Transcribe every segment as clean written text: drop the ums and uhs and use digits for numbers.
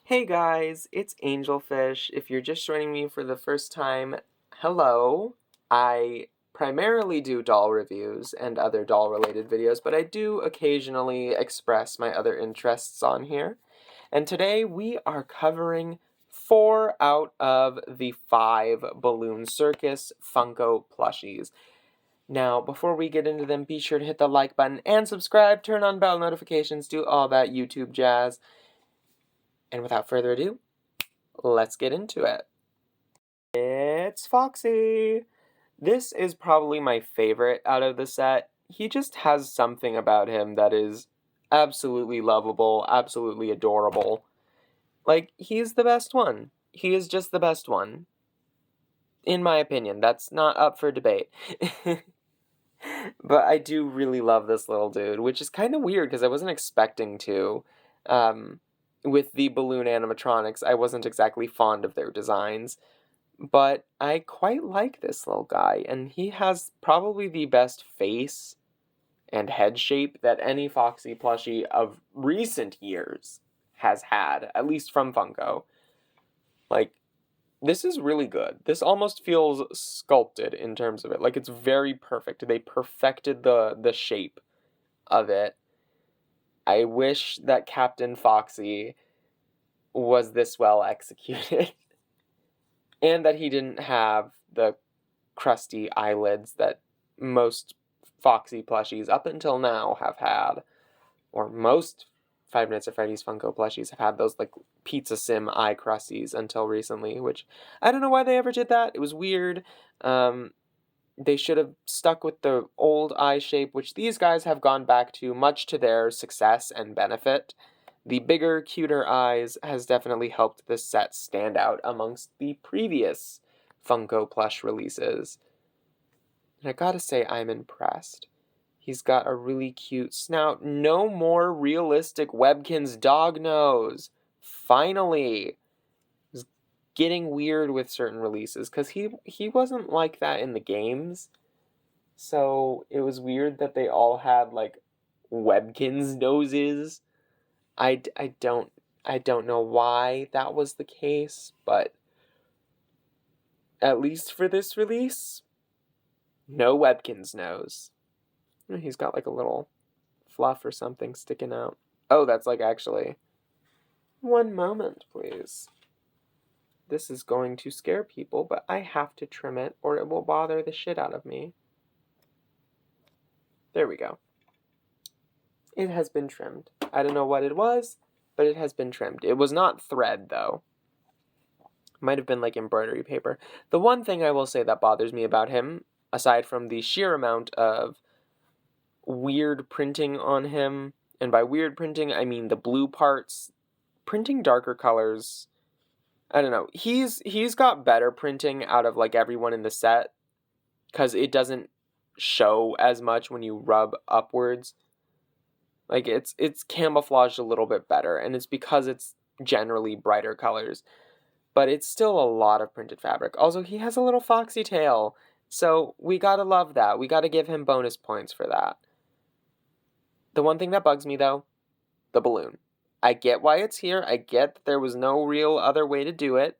Hey guys, it's Angelfish. If you're just joining me for the first time, hello. I primarily do doll reviews and other doll-related videos, but I do occasionally express my other interests on here. And today we are covering 4 out of the 5 Balloon Circus Funko plushies. Now, before we get into them, be sure to hit the like button and subscribe, turn on bell notifications, do all that YouTube jazz. And without further ado, let's get into it. It's Foxy! This is probably my favorite out of the set. He just has something about him that is absolutely lovable, absolutely adorable. Like, he's the best one. He is just the best one. In my opinion, that's not up for debate. But I do really love this little dude, which is kind of weird because I wasn't expecting to. With the balloon animatronics, I wasn't exactly fond of their designs. But I quite like this little guy, and he has probably the best face and head shape that any Foxy plushie of recent years has had, at least from Funko. Like, this is really good. This almost feels sculpted in terms of it. Like, it's very perfect. They perfected the shape of it. I wish that Captain Foxy was this well executed. And that he didn't have the crusty eyelids that most Foxy plushies up until now have had. Or most Five Nights at Freddy's Funko plushies have had those, like, Pizza Sim eye crusties until recently, which I don't know why they ever did that. It was weird. They should have stuck with the old eye shape, which these guys have gone back to, much to their success and benefit. The bigger, cuter eyes has definitely helped this set stand out amongst the previous Funko plush releases. And I gotta say, I'm impressed. He's got a really cute snout. No more realistic Webkinz dog nose. Finally! It's getting weird with certain releases, because he wasn't like that in the games. So it was weird that they all had, like, Webkinz noses. I don't know why that was the case, but at least for this release, no Webkinz nose. He's got like a little fluff or something sticking out. Oh, that's like actually... One moment, please. This is going to scare people, but I have to trim it or it will bother the shit out of me. There we go. It has been trimmed. I don't know what it was, but it has been trimmed. It was not thread, though. Might have been like embroidery paper. The one thing I will say that bothers me about him, aside from the sheer amount of weird printing on him, and by weird printing, I mean the blue parts, printing darker colors, I don't know. He's got better printing out of like everyone in the set, because it doesn't show as much when you rub upwards. Like, it's camouflaged a little bit better, and it's because it's generally brighter colors. But it's still a lot of printed fabric. Also, he has a little foxy tail, so we gotta love that. We gotta give him bonus points for that. The one thing that bugs me, though, the balloon. I get why it's here. I get that there was no real other way to do it.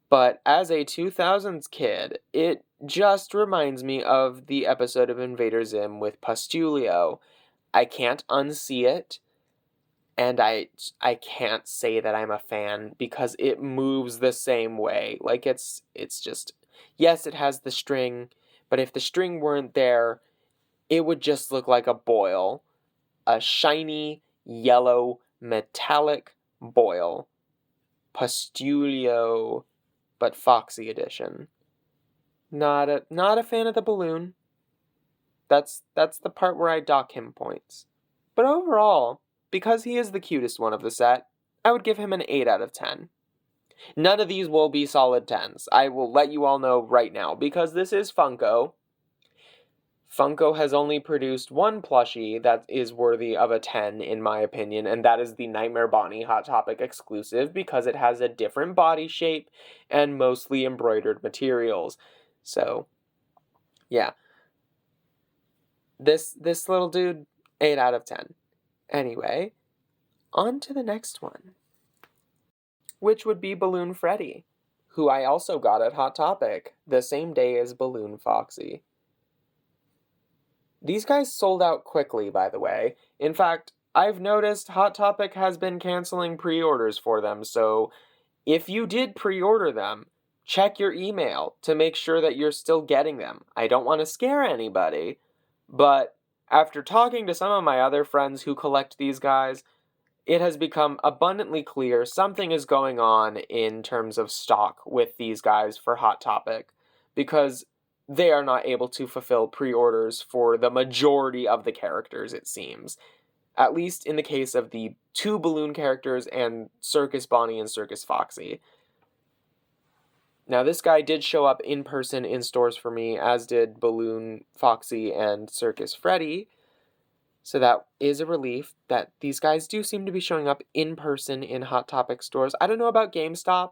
But as a 2000s kid, it just reminds me of the episode of Invader Zim with Pustulio. I can't unsee it. And I can't say that I'm a fan because it moves the same way. Like, it's just... Yes, it has the string, but if the string weren't there, it would just look like a boil. A shiny, yellow, metallic boil. Pustulio, but Foxy edition. Not a fan of the balloon. That's the part where I dock him points. But overall, because he is the cutest one of the set, I would give him an 8 out of 10. None of these will be solid 10s. I will let you all know right now, because this is Funko. Funko has only produced one plushie that is worthy of a 10, in my opinion, and that is the Nightmare Bonnie Hot Topic exclusive, because it has a different body shape and mostly embroidered materials. So, yeah. This little dude, 8 out of 10. Anyway, on to the next one. which would be Balloon Freddy, who I also got at Hot Topic the same day as Balloon Foxy. These guys sold out quickly, by the way. In fact, I've noticed Hot Topic has been canceling pre-orders for them, so if you did pre-order them, check your email to make sure that you're still getting them. I don't want to scare anybody, but after talking to some of my other friends who collect these guys, it has become abundantly clear something is going on in terms of stock with these guys for Hot Topic, because they are not able to fulfill pre-orders for the majority of the characters, it seems. At least in the case of the 2 balloon characters and Circus Bonnie and Circus Foxy. Now, this guy did show up in person in stores for me, as did Balloon Foxy and Circus Freddy. So that is a relief that these guys do seem to be showing up in person in Hot Topic stores. I don't know about GameStop.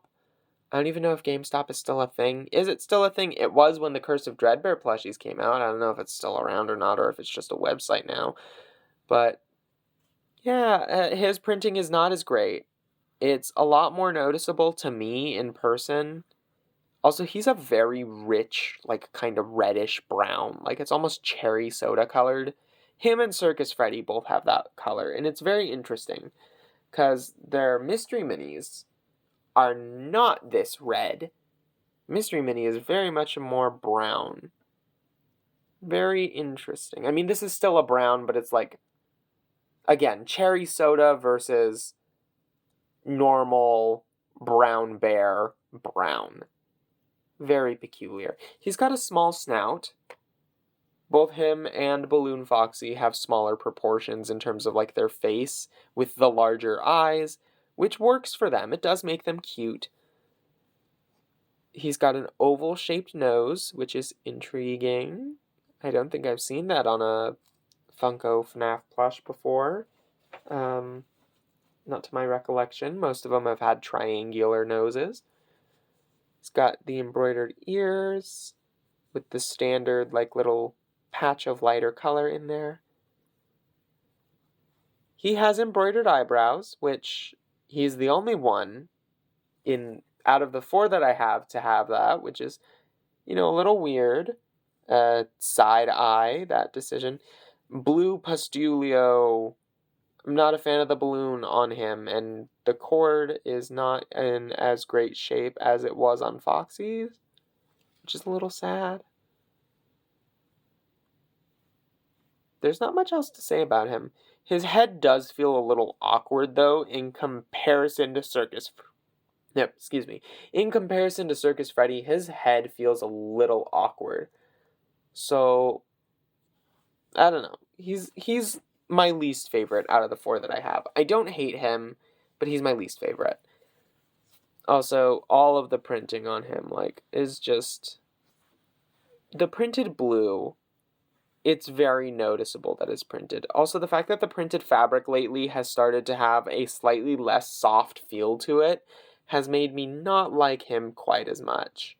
I don't even know if GameStop is still a thing. Is it still a thing? It was when the Curse of Dreadbear plushies came out. I don't know if it's still around or not, or if it's just a website now. But yeah, his printing is not as great. It's a lot more noticeable to me in person. Also, he's a very rich, like, kind of reddish brown. Like, it's almost cherry soda colored. Him and Circus Freddy both have that color, and it's very interesting, because their Mystery Minis are not this red. Mystery Mini is very much more brown. Very interesting. I mean, this is still a brown, but it's like, again, cherry soda versus normal brown bear brown. Very peculiar. He's got a small snout. Both him and Balloon Foxy have smaller proportions in terms of like their face with the larger eyes, which works for them. It does make them cute. He's got an oval-shaped nose, which is intriguing. I don't think I've seen that on a Funko FNAF plush before. Not to my recollection. Most of them have had triangular noses. He's got the embroidered ears with the standard, like, little patch of lighter color in there. He has embroidered eyebrows, which he's the only one out of the 4 that I have to have that, which is, a little weird. Side eye, that decision. Blue Pustulio. I'm not a fan of the balloon on him, and the cord is not in as great shape as it was on Foxy's, which is a little sad. There's not much else to say about him. His head does feel a little awkward, though, in comparison to Circus Freddy, his head feels a little awkward. So, I don't know. He's my least favorite out of the 4 that I have. I don't hate him, but he's my least favorite. Also, all of the printing on him, is just... The printed blue, it's very noticeable that it's printed. Also, the fact that the printed fabric lately has started to have a slightly less soft feel to it has made me not like him quite as much,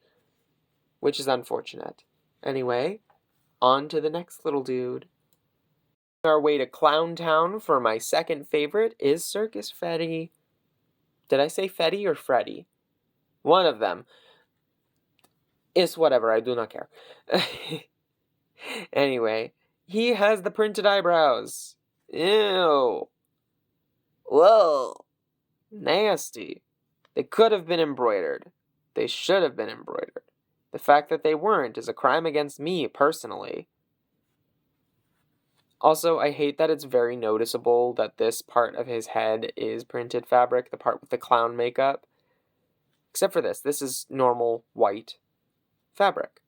which is unfortunate. Anyway, on to the next little dude. Our way to Clown Town for my second favorite is Circus Freddy. Did I say Freddy or Freddy? One of them. It's whatever, I do not care. Anyway, he has the printed eyebrows. Ew. Whoa. Nasty. They could have been embroidered. They should have been embroidered. The fact that they weren't is a crime against me, personally. Also, I hate that it's very noticeable that this part of his head is printed fabric, the part with the clown makeup. Except for this. This is normal white fabric.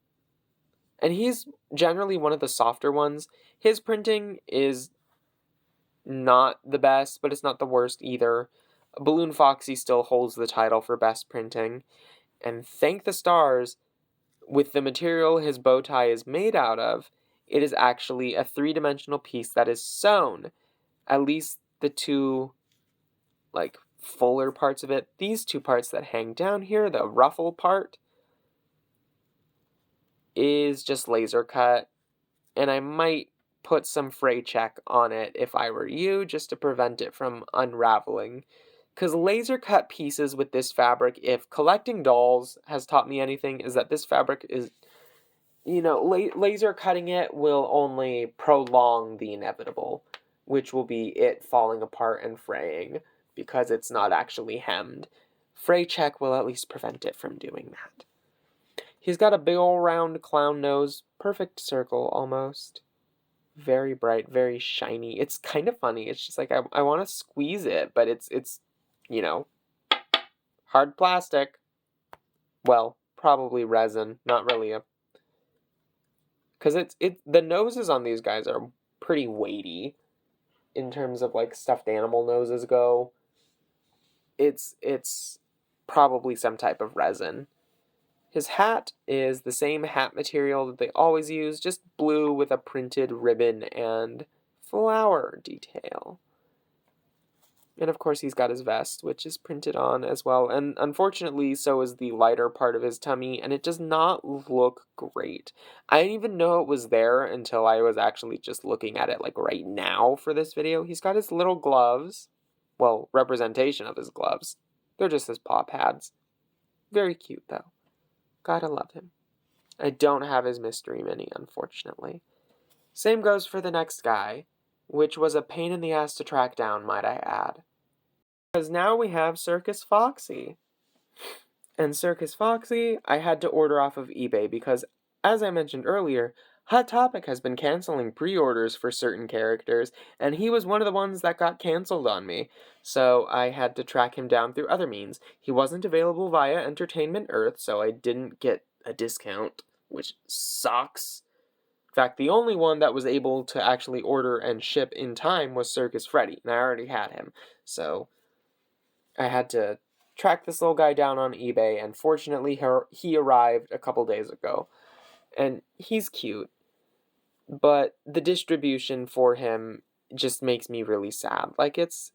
And he's generally one of the softer ones. His printing is not the best, but it's not the worst either. Balloon Foxy still holds the title for best printing. And thank the stars, with the material his bow tie is made out of, it is actually a 3-dimensional piece that is sewn. At least the 2, fuller parts of it. These 2 parts that hang down here, the ruffle part, is just laser cut. And I might put some fray check on it if I were you, just to prevent it from unraveling. Because laser cut pieces with this fabric, if collecting dolls has taught me anything, is that this fabric is, laser cutting it will only prolong the inevitable, which will be it falling apart and fraying because it's not actually hemmed. Fray check will at least prevent it from doing that. He's got a big old round clown nose, perfect circle almost. Very bright, very shiny. It's kind of funny. It's just like I want to squeeze it, but it's hard plastic. Well, probably resin, not really a, because the noses on these guys are pretty weighty in terms of like stuffed animal noses go. It's probably some type of resin. His hat is the same hat material that they always use, just blue with a printed ribbon and flower detail. And of course he's got his vest, which is printed on as well. And unfortunately, so is the lighter part of his tummy, and it does not look great. I didn't even know it was there until I was actually just looking at it like right now for this video. He's got his little gloves. Well, representation of his gloves. They're just his paw pads. Very cute, though. Gotta love him. I don't have his mystery mini, unfortunately. Same goes for the next guy, which was a pain in the ass to track down, might I add. Because now we have Circus Foxy. And Circus Foxy, I had to order off of eBay because, as I mentioned earlier, Hot Topic has been canceling pre-orders for certain characters, and he was one of the ones that got canceled on me. So I had to track him down through other means. He wasn't available via Entertainment Earth, so I didn't get a discount, which sucks. In fact, the only one that was able to actually order and ship in time was Circus Freddy, and I already had him. So I had to track this little guy down on eBay, and fortunately he arrived a couple days ago. And he's cute, but the distribution for him just makes me really sad. Like, it's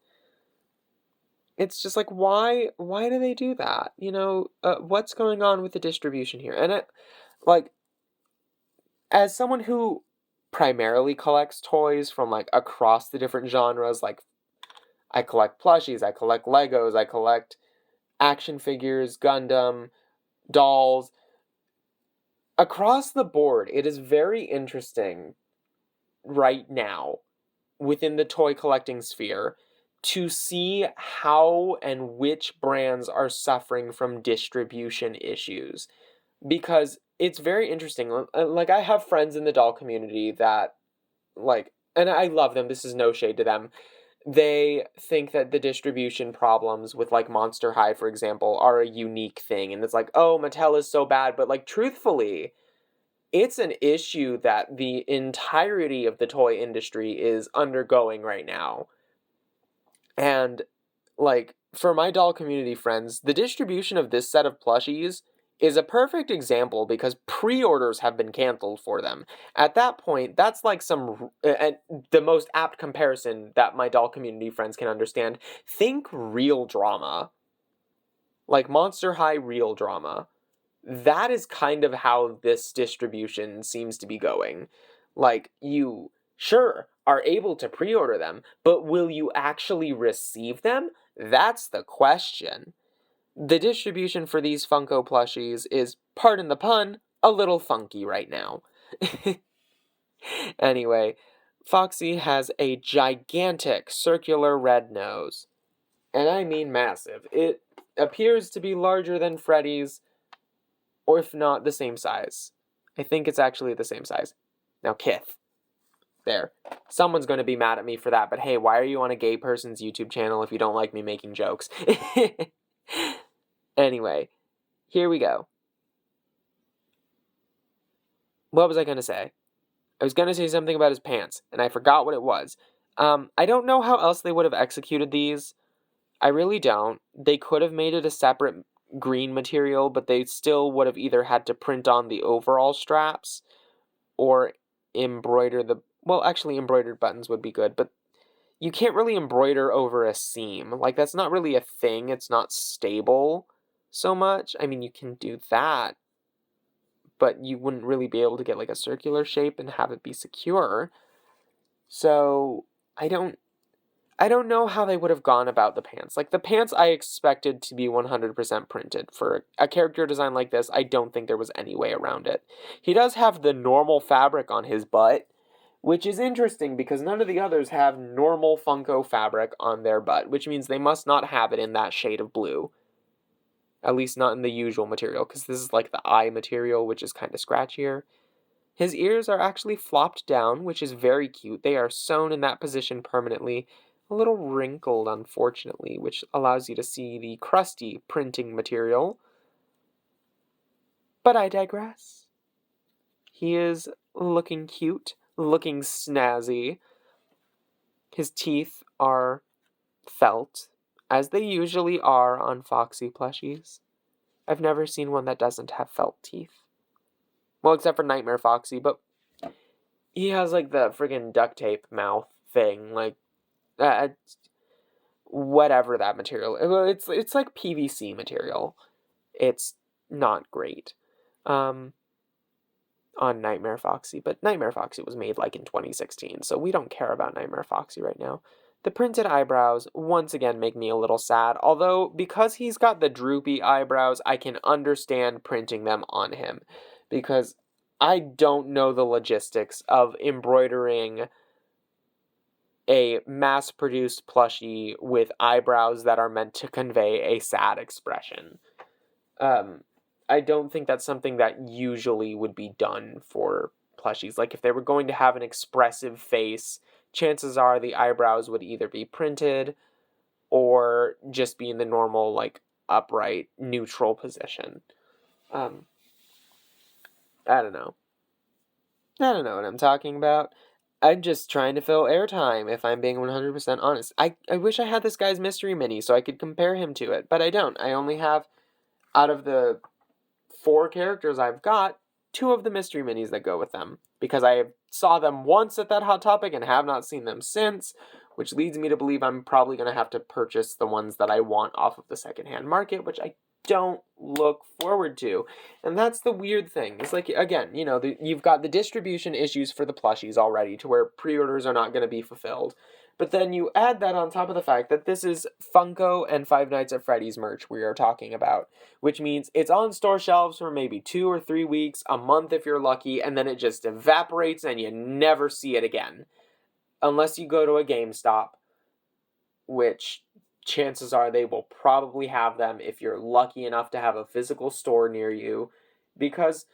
just like, why do they do that? What's going on with the distribution here? And like, as someone who primarily collects toys from like across the different genres, like I collect plushies, I collect Legos, I collect action figures, Gundam, dolls. Across the board, it is very interesting right now within the toy collecting sphere to see how and which brands are suffering from distribution issues. Because it's very interesting. Like, I have friends in the doll community that, like, and I love them, this is no shade to them. They think that the distribution problems with, like, Monster High, for example, are a unique thing. And it's like, oh, Mattel is so bad. But, like, truthfully, it's an issue that the entirety of the toy industry is undergoing right now. And, like, for my doll community friends, the distribution of this set of plushies is a perfect example because pre-orders have been canceled for them. At that point, that's like the most apt comparison that my doll community friends can understand. Think real drama. Like Monster High real drama. That is kind of how this distribution seems to be going. Like, you, sure, are able to pre-order them, but will you actually receive them? That's the question. The distribution for these Funko plushies is, pardon the pun, a little funky right now. Anyway, Foxy has a gigantic circular red nose. And I mean massive. It appears to be larger than Freddy's, or if not, the same size. I think it's actually the same size. Now, Kith. There. Someone's going to be mad at me for that, but hey, why are you on a gay person's YouTube channel if you don't like me making jokes? Anyway, here we go. What was I going to say? I was going to say something about his pants, and I forgot what it was. I don't know how else they would have executed these. I really don't. They could have made it a separate green material, but they still would have either had to print on the overall straps or embroider the... Well, actually, embroidered buttons would be good, but you can't really embroider over a seam. Like, that's not really a thing. It's not stable so much. I mean, you can do that, but you wouldn't really be able to get, like, a circular shape and have it be secure. So, I don't know how they would have gone about the pants. Like, the pants I expected to be 100% printed. For a character design like this, I don't think there was any way around it. He does have the normal fabric on his butt, which is interesting because none of the others have normal Funko fabric on their butt, which means they must not have it in that shade of blue. At least not in the usual material, because this is like the eye material, which is kind of scratchier. His ears are actually flopped down, which is very cute. They are sewn in that position permanently. A little wrinkled, unfortunately, which allows you to see the crusty printing material. But I digress. He is looking cute, looking snazzy. His teeth are felt, as they usually are on Foxy plushies. I've never seen one that doesn't have felt teeth. Well, except for Nightmare Foxy, but he has like the friggin' duct tape mouth thing, like uh, whatever that material. It's like PVC material. It's not great. On Nightmare Foxy, but Nightmare Foxy was made like in 2016, so we don't care about Nightmare Foxy right now. The printed eyebrows once again make me a little sad, although because he's got the droopy eyebrows, I can understand printing them on him, because I don't know the logistics of embroidering a mass-produced plushie with eyebrows that are meant to convey a sad expression. I don't think that's something that usually would be done for plushies. Like, if they were going to have an expressive face, chances are the eyebrows would either be printed or just be in the normal, like, upright, neutral position. Um, I don't know. I don't know what I'm talking about. I'm just trying to fill airtime, if I'm being 100% honest. I wish I had this guy's mystery mini so I could compare him to it, but I don't. I only have, out of the 4 characters I've got, 2 of the mystery minis that go with them, because I saw them once at that Hot Topic and have not seen them since, which leads me to believe I'm probably going to have to purchase the ones that I want off of the secondhand market, which I don't look forward to. And that's the weird thing. It's like, again, you know, you've got the distribution issues for the plushies already, to where pre-orders are not going to be fulfilled. But then you add that on top of the fact that this is Funko and Five Nights at Freddy's merch we are talking about, which means it's on store shelves for maybe 2 or 3 weeks, a month if you're lucky, and then it just evaporates and you never see it again. Unless you go to a GameStop, which chances are they will probably have them if you're lucky enough to have a physical store near you, because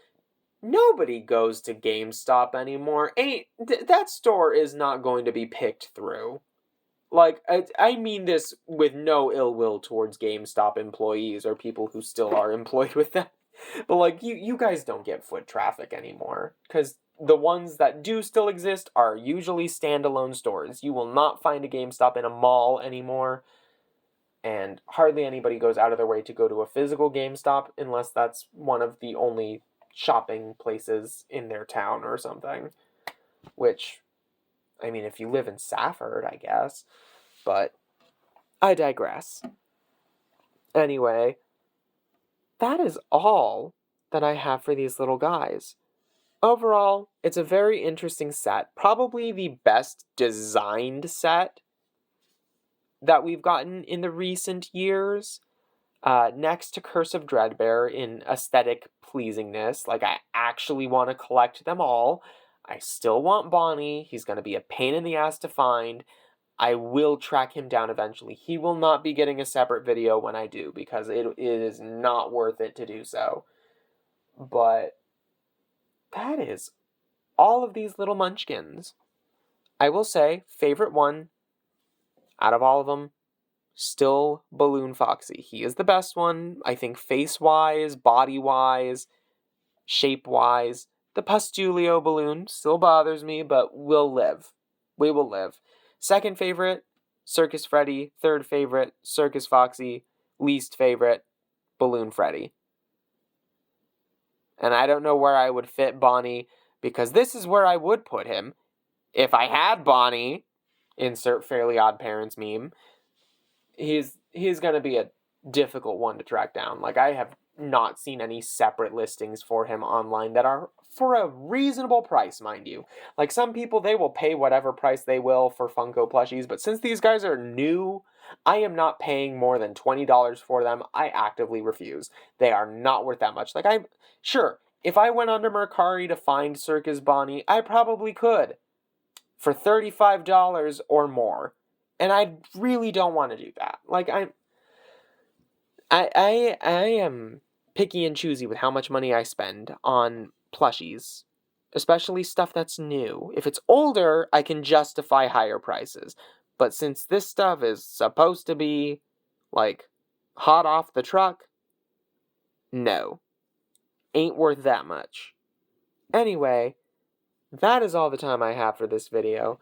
nobody goes to GameStop anymore. That store is not going to be picked through. Like, I mean this with no ill will towards GameStop employees or people who still are employed with them. But, like, you guys don't get foot traffic anymore. Because the ones that do still exist are usually standalone stores. You will not find a GameStop in a mall anymore. And hardly anybody goes out of their way to go to a physical GameStop unless that's one of the only shopping places in their town or something. Which, I mean, if you live in Safford, I guess. But I digress. Anyway, that is all that I have for these little guys. Overall, it's a very interesting set. Probably the best designed set that we've gotten in the recent years. Next to Curse of Dreadbear in aesthetic pleasingness. Like, I actually want to collect them all. I still want Bonnie. He's going to be a pain in the ass to find. I will track him down eventually. He will not be getting a separate video when I do, because it is not worth it to do so. But that is all of these little munchkins. I will say, favorite one out of all of them, still Balloon Foxy. He is the best one, I think, face-wise, body-wise, shape-wise. The Pustulio balloon still bothers me, but we'll live. We will live. Second favorite, Circus Freddy. Third favorite, Circus Foxy. Least favorite, Balloon Freddy. And I don't know where I would fit Bonnie, because this is where I would put him. If I had Bonnie, insert Fairly Odd Parents meme, he's going to be a difficult one to track down. Like, I have not seen any separate listings for him online that are for a reasonable price, mind you. Like, some people, they will pay whatever price they will for Funko plushies, but since these guys are new, I am not paying more than $20 for them. I actively refuse. They are not worth that much. Like, sure, if I went onto Mercari to find Circus Bonnie, I probably could for $35 or more. And I really don't want to do that. Like, I am picky and choosy with how much money I spend on plushies, especially stuff that's new. If it's older, I can justify higher prices. But since this stuff is supposed to be, like, hot off the truck, no. Ain't worth that much. Anyway, that is all the time I have for this video.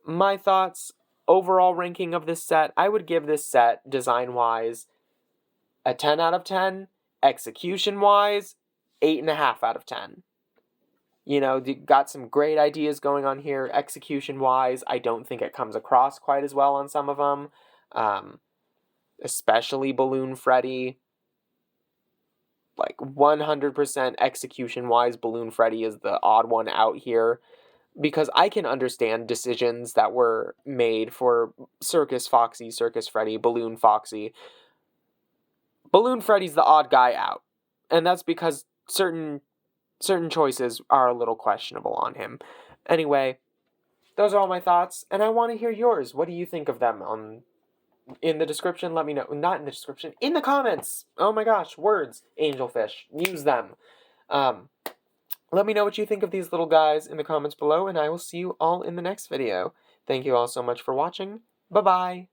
My thoughts, overall ranking of this set, I would give this set, design-wise, a 10 out of 10. Execution-wise, 8.5 out of 10. You know, got some great ideas going on here. Execution-wise, I don't think it comes across quite as well on some of them. Especially Balloon Freddy. Like, 100% execution-wise, Balloon Freddy is the odd one out here. Because I can understand decisions that were made for Circus Foxy, Circus Freddy, Balloon Foxy. Balloon Freddy's the odd guy out. And that's because certain choices are a little questionable on him. Anyway, those are all my thoughts, and I want to hear yours. What do you think of them? In the description, let me know. Not in the description, in the comments. Oh my gosh, words. Angelfish. Use them. Let me know what you think of these little guys in the comments below, and I will see you all in the next video. Thank you all so much for watching. Bye-bye.